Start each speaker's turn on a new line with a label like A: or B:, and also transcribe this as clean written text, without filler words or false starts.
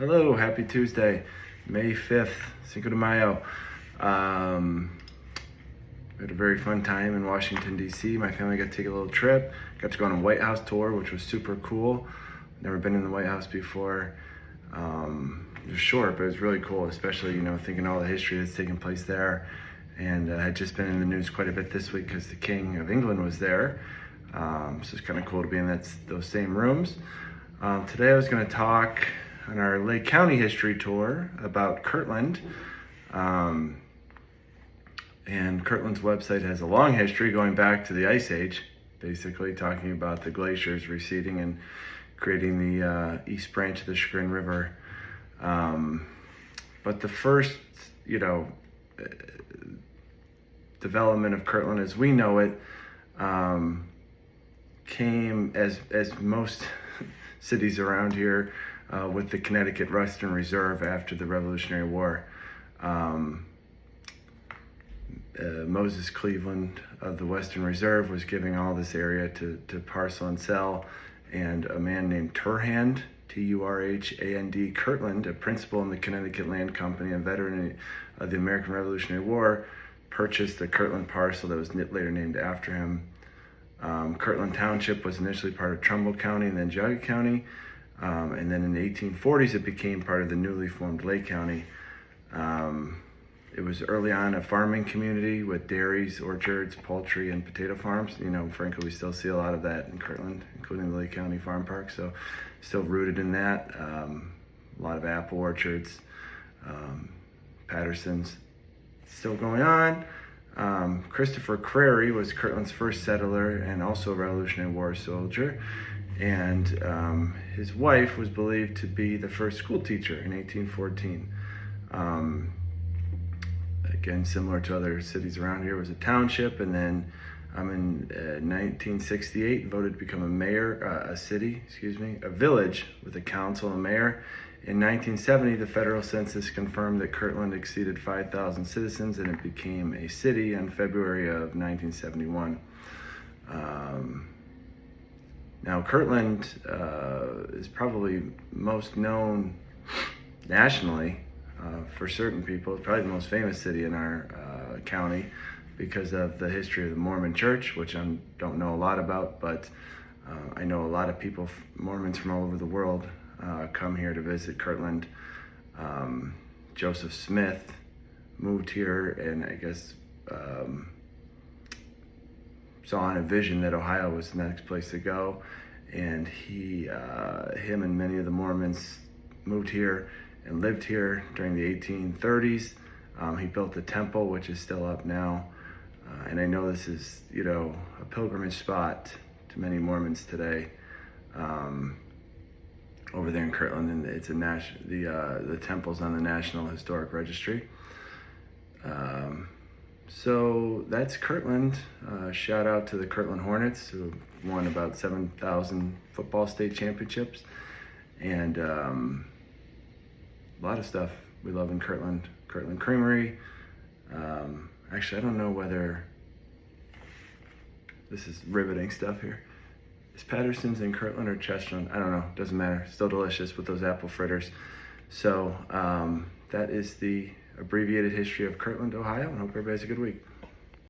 A: Hello, happy Tuesday, May 5th, Cinco de Mayo. We had a very fun time in Washington, D.C. My family got to take a little trip. Got to go on a White House tour, which was super cool. Never been in the White House before. It was short, but it was really cool, especially, thinking all the history that's taken place there. And I had just been in the news quite a bit this week because the King of England was there. So it's kind of cool to be in those same rooms. Today I was going to talk on our Lake County history tour about Kirtland. And Kirtland's website has a long history going back to the Ice Age, basically talking about the glaciers receding and creating the east branch of the Chagrin River. But the first, development of Kirtland as we know it came, as most cities around here, with the Connecticut Western Reserve after the Revolutionary War. Moses Cleveland of the Western Reserve was giving all this area to parcel and sell, and a man named Turhand, Turhand Kirtland, a principal in the Connecticut Land Company and veteran of the American Revolutionary War, purchased the Kirtland parcel that was later named after him. Kirtland Township was initially part of Trumbull County and then Geauga County, and then in the 1840s it became part of the newly formed Lake County. It was early on a farming community with dairies, orchards, poultry, and potato farms. Frankly, we still see a lot of that in Kirtland, including the Lake County Farm Park, so still rooted in that. A lot of apple orchards, Patterson's still going on. Christopher Crary was Kirtland's first settler and also a Revolutionary War soldier, and his wife was believed to be the first school teacher in 1814. Again, similar to other cities around here, it was a township, and then in 1968 voted to become a village with a council and mayor. In 1970, the federal census confirmed that Kirtland exceeded 5,000 citizens, and it became a city in February of 1971. Now, Kirtland is probably most known nationally for certain people. It's probably the most famous city in our county because of the history of the Mormon church, which I don't know a lot about, but I know a lot of people, Mormons from all over the world, come here to visit Kirtland. Joseph Smith moved here and I guess saw in a vision that Ohio was the next place to go, and him and many of the Mormons moved here and lived here during the 1830s. He built the temple, which is still up now, and I know this is a pilgrimage spot to many Mormons today. Over there in Kirtland, and it's the temple's on the National Historic Registry. So that's Kirtland. Shout out to the Kirtland Hornets, who won about 7,000 football state championships, and a lot of stuff we love in Kirtland. Kirtland Creamery. Actually, I don't know whether this is riveting stuff here. Is Patterson's in Kirtland or Chesterland? I don't know. Doesn't matter. Still delicious with those apple fritters. So that is the abbreviated history of Kirtland, Ohio, and hope everybody has a good week.